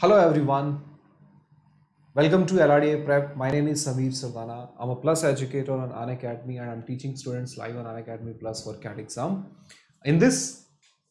Hello everyone, welcome to LRDA Prep. My name is Samir Sardana. I'm a Plus educator on Unacademy and I'm teaching students live on Unacademy Plus for CAT exam. In this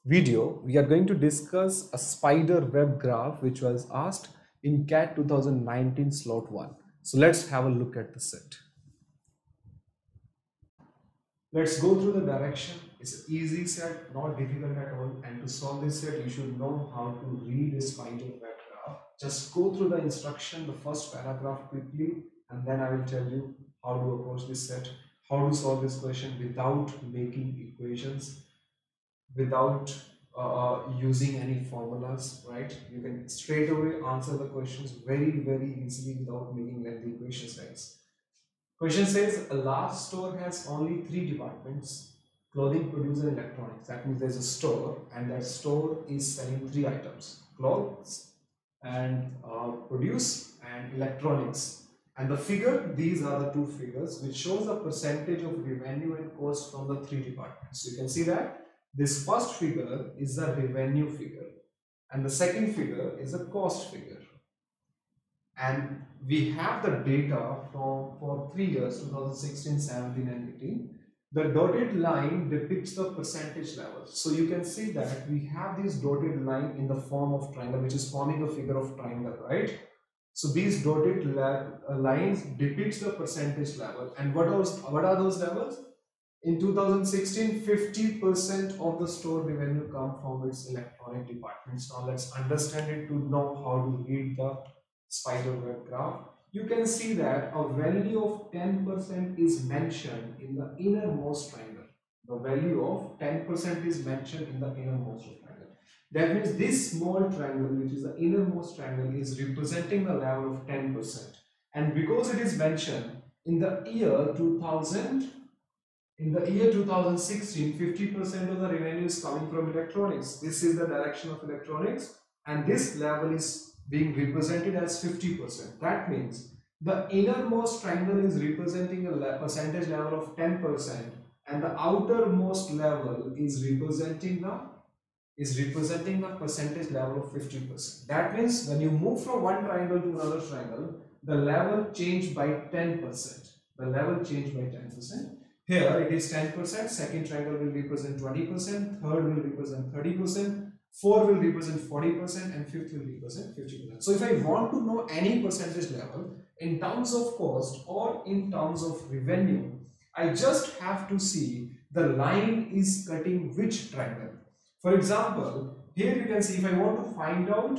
video, we are going to discuss a spider web graph which was asked in CAT 2019 slot 1. So let's have a look at the set. Let's go through the direction. It's an easy set, not difficult at all. And to solve this set, you should know how to read a spider web graph. Just go through the instruction, the first paragraph quickly, and then I will tell you how to approach this set, how to solve this question without making equations, without using any formulas, right? You can straight away answer the questions very easily without making lengthy equations, guys. Question says a large store has only three departments: clothing, produce, and electronics. That means there's a store, and that store is selling three items: clothes, and produce, and electronics. And the figure, these are the two figures which shows the percentage of revenue and cost from the three departments. So you can see that this first figure is the revenue figure, and the second figure is a cost figure. And we have the data for 3 years, 2016, 17 and 18. The dotted line depicts the percentage levels. So you can see that we have this dotted line in the form of triangle, which is forming a figure of triangle, right? So these dotted lines depicts the percentage level. And what are those levels? In 2016, 50% of the store revenue come from its electronic departments. Now let's understand it to know how to read the spider web graph. You can see that a value of 10% is mentioned in the innermost triangle. The value of 10% is mentioned in the innermost triangle. That means this small triangle, which is the innermost triangle, is representing the level of 10%. And because it is mentioned in the year 2000, in the year 2016, 50% of the revenue is coming from electronics. This is the direction of electronics, and this level is being represented as 50%. That means the innermost triangle is representing a percentage level of 10%, and the outermost level is representing the percentage level of 50%. That means when you move from one triangle to another triangle, the level changed by 10%. The level changed by 10%. Here it is 10%, second triangle will represent 20%, third will represent 30%, fourth will represent 40%, and fifth will represent 50%. So if I want to know any percentage level in terms of cost or in terms of revenue, I just have to see the line is cutting which triangle. For example, here you can see if I want to find out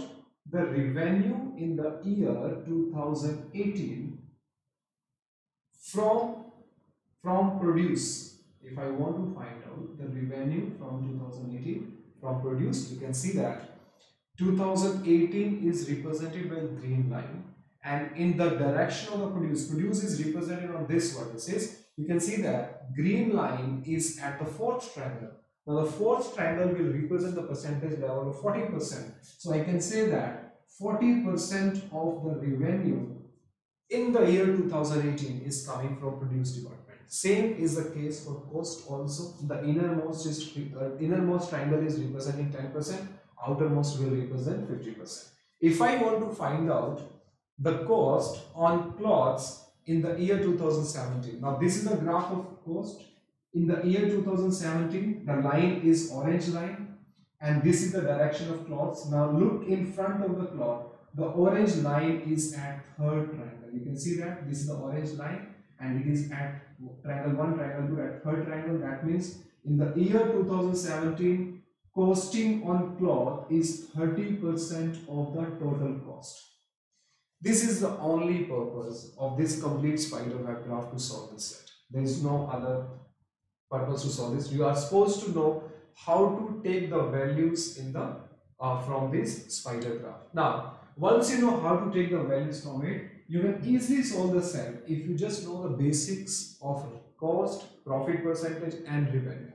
the revenue in the year 2018 from produce. If I want to find out the revenue from 2018 from produce, you can see that 2018 is represented by green line, and in the direction of the produce is represented on this vertices. You can see that green line is at the fourth triangle. Now the fourth triangle will represent the percentage level of 40%. So I can say that 40% of the revenue in the year 2018 is coming from produce department. Same is the case for cost also. The innermost triangle is representing 10%, outermost will represent 50%. If I want to find out the cost on cloths in the year 2017, now this is the graph of cost. In the year 2017, the line is orange line, and this is the direction of cloths. Now look in front of the cloth. The orange line is at third triangle. You can see that this is the orange line, and it is at triangle 1, triangle 2, at third triangle. That means in the year 2017, costing on cloth is 30% of the total cost. This is the only purpose of this complete spider web graph to solve this set. There is no other purpose to solve this. You are supposed to know how to take the values in the from this spider graph. Now, once you know how to take the values from it, you can easily solve the set if you just know the basics of cost, profit percentage, and revenue.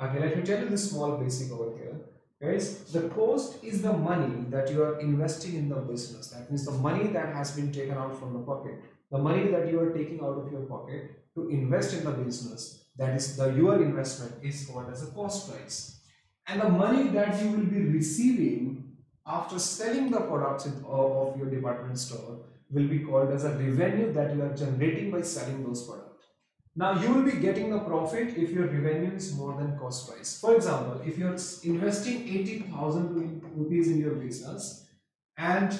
Okay, let me tell you this small basic over here. Guys, the cost is the money that you are investing in the business. That means the money that has been taken out from the pocket, the money that you are taking out of your pocket to invest in the business, that is your investment, is called as a cost price. And the money that you will be receiving after selling the products of your department store will be called as a revenue that you are generating by selling those products. Now you will be getting the profit if your revenue is more than cost price. For example, if you're investing 80,000 rupees in your business and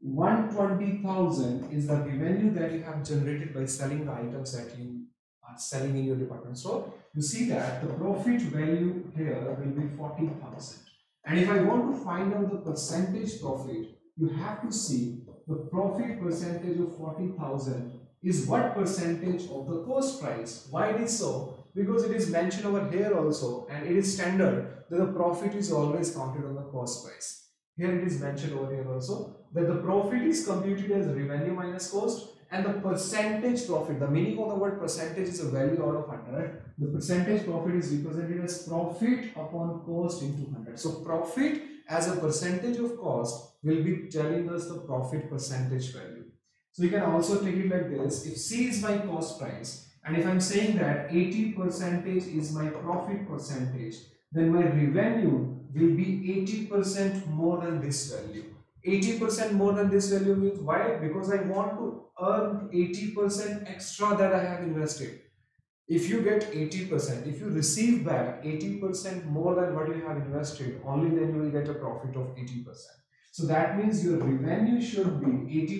120,000 is the revenue that you have generated by selling the items that you are selling in your department store, you see that the profit value here will be 40,000. And if I want to find out the percentage profit, you have to see the profit percentage of 40,000 is what percentage of the cost price. Why it is so? Because it is mentioned over here also, and it is standard that the profit is always counted on the cost price. Here it is mentioned over here also that the profit is computed as revenue minus cost, and the percentage profit, the meaning of the word percentage is a value out of 100. The percentage profit is represented as profit upon cost into 100. So profit as a percentage of cost will be telling us the profit percentage value. So you can also take it like this: if C is my cost price, and if I'm saying that 80% is my profit percentage, then my revenue will be 80% more than this value. 80% more than this value means why? Because I want to earn 80% extra that I have invested. If you get 80%, if you receive back 80% more than what you have invested, only then you will get a profit of 80%. So that means your revenue should be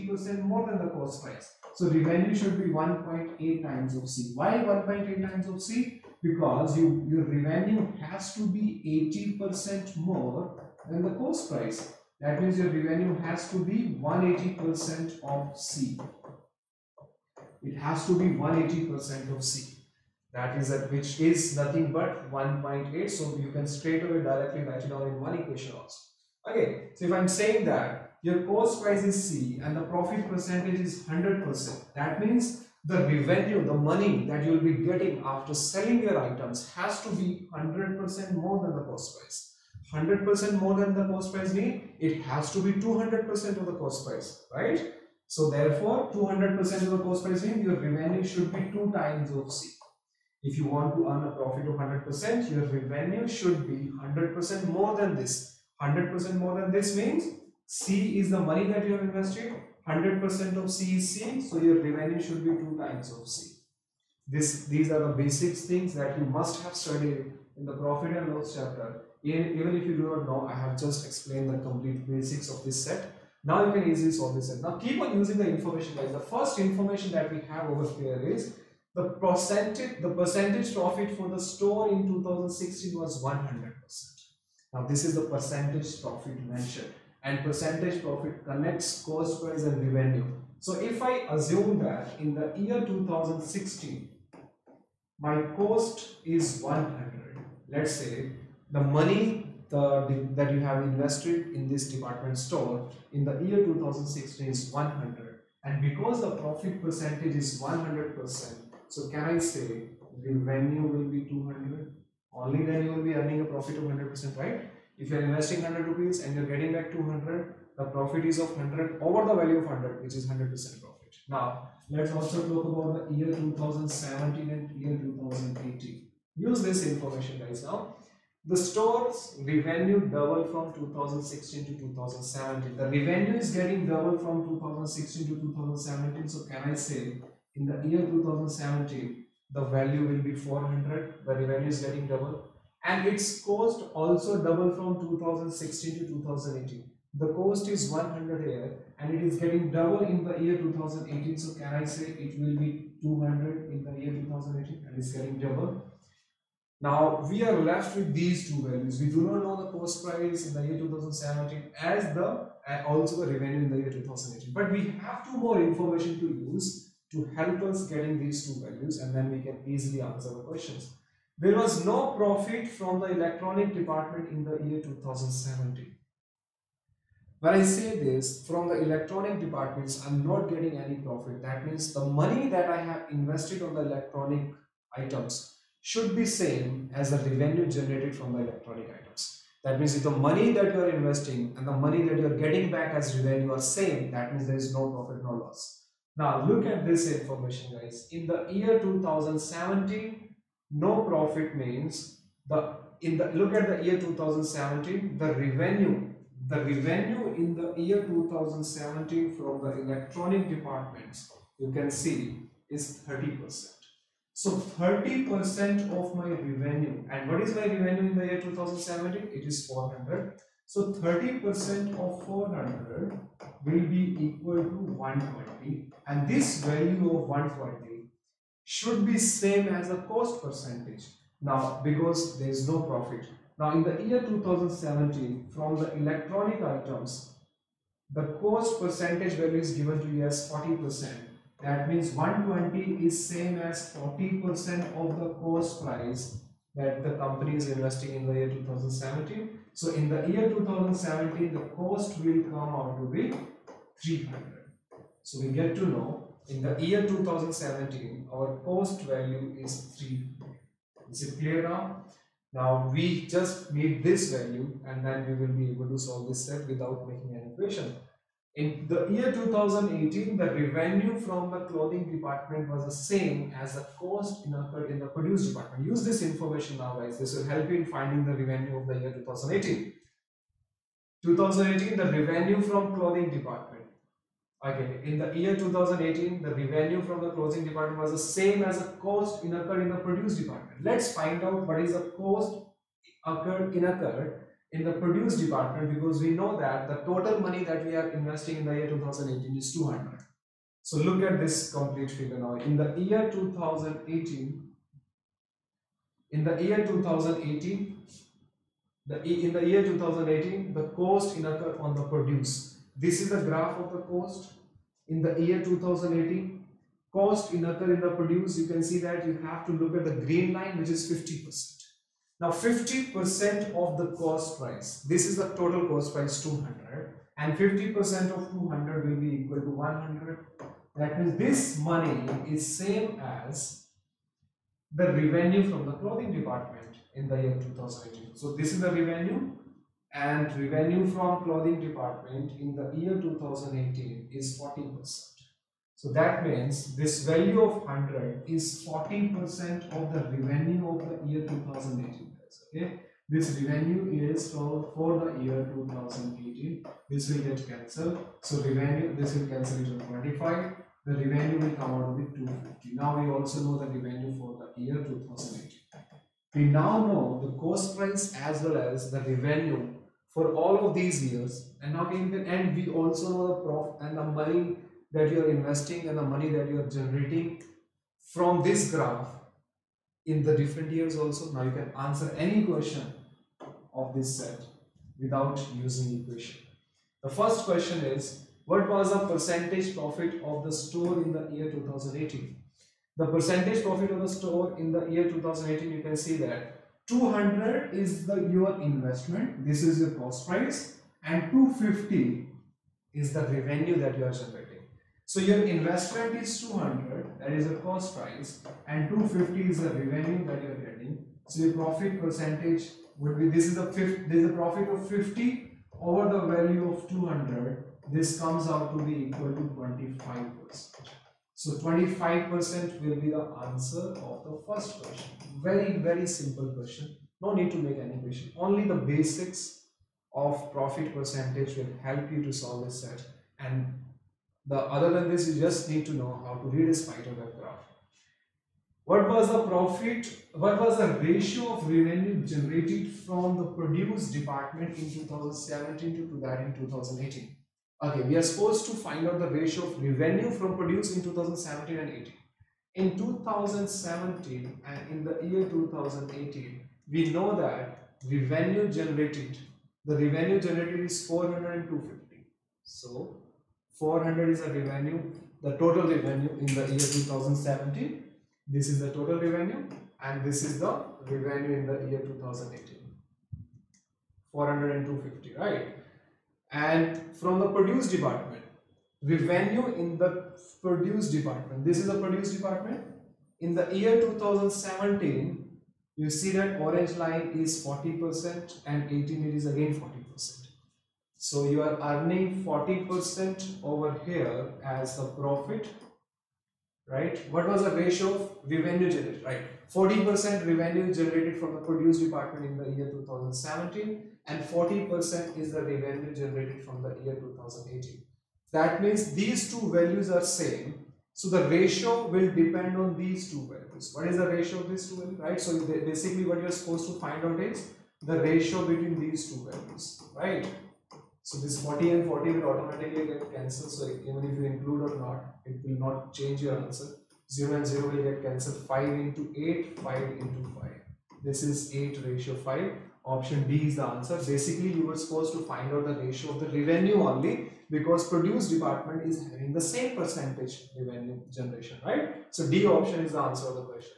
80% more than the cost price. So revenue should be 1.8 times of C. Why 1.8 times of C? Because your revenue has to be 80% more than the cost price. That means your revenue has to be 180% of C. It has to be 180% of C. That is at which is nothing but 1.8. So you can straight away directly write it down in one equation also. Okay, so if I'm saying that your cost price is C and the profit percentage is 100%, that means the revenue, the money that you will be getting after selling your items has to be 100% more than the cost price. 100% more than the cost price means it has to be 200% of the cost price, right? So therefore 200% of the cost price means your revenue should be 2 times of C. If you want to earn a profit of 100%, your revenue should be 100% more than this. 100% more than this means C is the money that you have invested. 100% of C is C, so your revenue should be 2 times of C. These are the basic things that you must have studied in the profit and loss chapter. Even if you do not know, I have just explained the complete basics of this set. Now you can easily solve this set. Now keep on using the information, guys. The first information that we have over here is the percentage profit for the store in 2016 was 100%. Now this is the percentage profit mentioned, and percentage profit connects cost price and revenue. So if I assume that in the year 2016 my cost is 100, let's say the money that you have invested in this department store in the year 2016 is 100, and because the profit percentage is 100%, so can I say revenue will be 200? Only then you will be earning a profit of 100%, right? If you are investing 100 rupees and you are getting back 200, the profit is of 100 over the value of 100, which is 100% profit. Now let's also talk about the year 2017 and year 2018. Use this information, guys. Now the store's revenue doubled from 2016 to 2017. The revenue is getting double from 2016 to 2017. So can I say in the year 2017 the value will be 400, the revenue is getting double, and its cost also double from 2016 to 2018. The cost is 100 here and it is getting double in the year 2018. So can I say it will be 200 in the year 2018 and it's getting double. Now we are left with these two values. We do not know the cost price in the year 2017 as the also the revenue in the year 2018. But we have two more information to use to help us getting these two values, and then we can easily answer the questions. There was no profit from the electronic department in the year 2017. When I say this, from the electronic departments, I'm not getting any profit. That means the money that I have invested on the electronic items should be same as the revenue generated from the electronic items. That means if the money that you are investing and the money that you are getting back as revenue are same, that means there is no profit, no loss. Now look at this information, guys. In the year 2017, no profit means look at the year 2017, the revenue the revenue in the year 2017 from the electronic departments, you can see, is 30%. So 30% of my revenue, and what is my revenue in the year 2017? It is 400. So 30% of 400 will be equal to 120, and this value of 120 should be same as a cost percentage. Now, because there is no profit. Now, in the year 2017, from the electronic items, the cost percentage value is given to you as 40%. That means 120 is same as 40% of the cost price that the company is investing in the year 2017. So in the year 2017, the cost will come out to be 300. So we get to know in the year 2017, our cost value is 300. Is it clear now? Now we just need this value and then we will be able to solve this set without making an equation. In the year 2018, the revenue from the clothing department was the same as the cost incurred in the produce department. Use this information now, guys. This will help you in finding the revenue of the year 2018. 2018, the revenue from clothing department. Okay, in the year 2018, the revenue from the clothing department was the same as the cost incurred in the produce department. Let's find out what is the cost incurred in the produce department, because we know that the total money that we are investing in the year 2018 is 200. So look at this complete figure now. In the year 2018, in the year 2018, the cost incurred on the produce. This is the graph of the cost. In the year 2018, cost incurred in the produce, you can see that you have to look at the green line, which is 50%. Now 50% of the cost price, this is the total cost price 200, and 50% of 200 will be equal to 100. That means this money is same as the revenue from the clothing department in the year 2018. So this is the revenue, and revenue from clothing department in the year 2018 is 40%. So that means this value of 100 is 40% of the revenue of the year 2018. Okay, this revenue is for the year 2018. This will get cancelled. So revenue, this will cancel it on 25. The revenue will come out with 250. Now we also know the revenue for the year 2018. We now know the cost price as well as the revenue for all of these years, and now we also know the profit and the money that you are investing and the money that you are generating from this graph in the different years also. Now you can answer any question of this set without using equation. The first question is, what was the percentage profit of the store in the year 2018? The percentage profit of the store in the year 2018, you can see that 200 is your investment, this is your cost price, and 250 is the revenue that you are generating. So your investment is 200, that is a cost price, and 250 is the revenue that you are getting. So your profit percentage would be, this is a profit of 50 over the value of 200. This comes out to be equal to 25%. So 25% will be the answer of the first question. Very, very simple question. No need to make any question. Only the basics of profit percentage will help you to solve this set. And other than this, you just need to know how to read a spiderweb graph. What was the profit? What was the ratio of revenue generated from the produce department in 2017 to that in 2018? Okay, we are supposed to find out the ratio of revenue from produce in 2017 and 18. In 2017 and in the year 2018, we know that the revenue generated is 400 and 250. So 400 is the revenue, the total revenue in the year 2017. This is the total revenue, and this is the revenue in the year 2018. 400 and 250, right? And from the produce department, revenue in the produce department, this is the produce department. In the year 2017, you see that orange line is 40% and 18 it is again 40%. So you are earning 40% over here as the profit, right? What was the ratio of revenue generated, right? 40% revenue generated from the produce department in the year 2017, and 40% is the revenue generated from the year 2018. That means these two values are same. So the ratio will depend on these two values. What is the ratio of these two values, right? So basically what you're supposed to find out is the ratio between these two values, right? So this 40 and 40 will automatically get cancelled. So even if you include or not, it will not change your answer. 0 and 0 will get cancelled. 5 into 8, 5 into 5. This is 8 ratio 5. Option D is the answer. Basically, you were supposed to find out the ratio of the revenue only, because produce department is having the same percentage revenue generation, right? So D option is the answer of the question.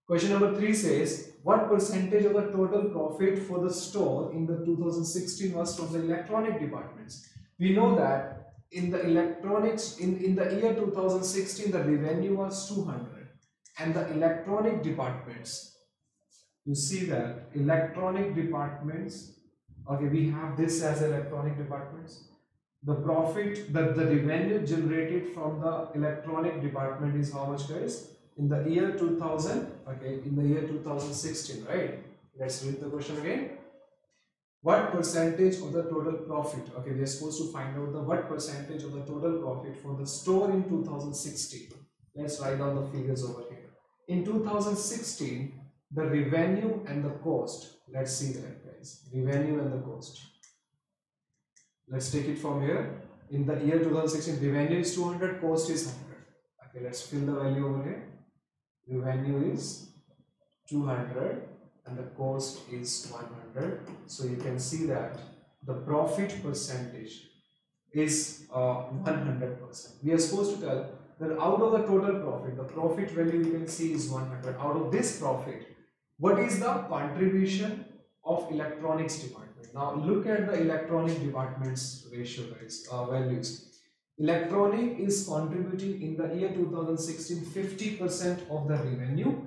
Question number 3 says, what percentage of the total profit for the store in the 2016 was from the electronic departments? We know that in the electronics, in the year 2016, the revenue was 200, and the electronic departments, you see that electronic departments, okay, we have this as electronic departments. The profit, the revenue generated from the electronic department is how much, guys? In the year 2000, okay, in the year 2016, right? Let's read the question again. What percentage of the total profit, okay, we are supposed to find out the what percentage of the total profit for the store in 2016. Let's write down the figures over here. In 2016, the revenue and the cost, let's see that, guys, revenue and the cost. Let's take it from here. In the year 2016, revenue is 200, cost is 100. Okay, let's fill the value over here. Revenue is 200 and the cost is 100. So you can see that the profit percentage is 100%. We are supposed to tell that out of the total profit, the profit value you can see is 100. Out of this profit, what is the contribution of electronics department? Now look at the electronic department's ratio, guys, values. Electronic is contributing in the year 2016 50% of the revenue,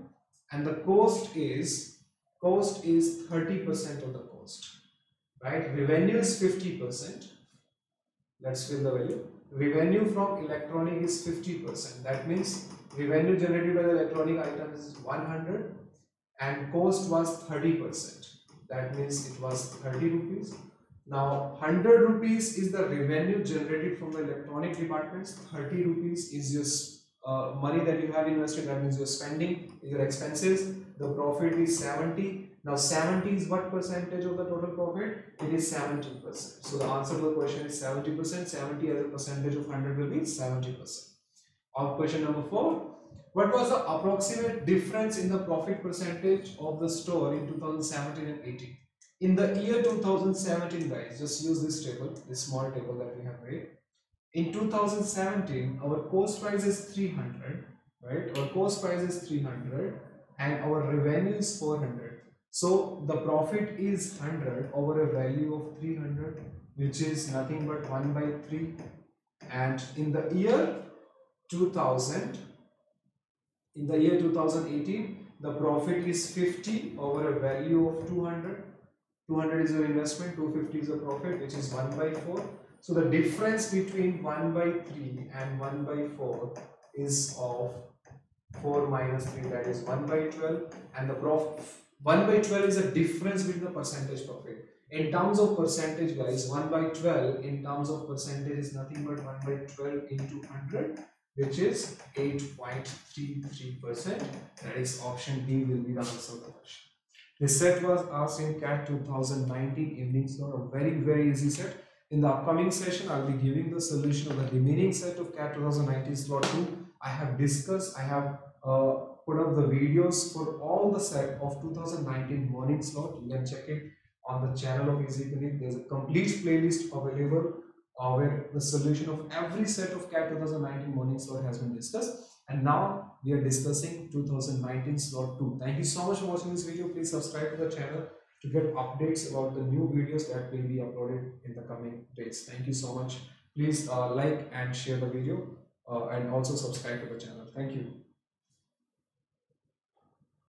and the cost is 30% of the cost, right? Revenue is 50%. Let's fill the value. Revenue from electronic is 50%. That means revenue generated by the electronic items is 100 and cost was 30%. That means it was 30 rupees. Now 100 rupees is the revenue generated from the electronic departments. 30 rupees is your money that you have invested, that means your spending, your expenses. The profit is 70. Now 70 is what percentage of the total profit? It is 70%. So the answer to the question is 70%. 70 as a percentage of 100 will be 70%. Of question number 4. What was the approximate difference in the profit percentage of the store in 2017 and 18? In the year 2017, guys, just use this table, this small table that we have made. In 2017, our cost price is 300, right? Our cost price is 300 and our revenue is 400. So the profit is 100 over a value of 300, which is nothing but 1 by 3. And in the year 2000, in the year 2018, the profit is 50 over a value of 200. 200 is your investment, 250 is the profit, which is 1 by 4. So the difference between 1 by 3 and 1 by 4 is of 4 minus 3, that is 1 by 12. And the 1 by 12 is a difference between the percentage profit. In terms of percentage, guys, 1 by 12 in terms of percentage is nothing but 1 by 12 into 100, which is 8.33%. That is option D will be the answer of the question. This set was asked in CAT 2019 evening slot, a very easy set. In the upcoming session, I will be giving the solution of the remaining set of CAT 2019 slot 2. I have discussed, I have put up the videos for all the set of 2019 morning slot. You can check it on the channel of Easy Clinic. There is a complete playlist available where the solution of every set of CAT 2019 morning slot has been discussed. And now we are discussing 2019 slot 2. Thank you so much for watching this video. Please subscribe to the channel to get updates about the new videos that will be uploaded in the coming days. Thank you so much. Please like and share the video and also subscribe to the channel. Thank you.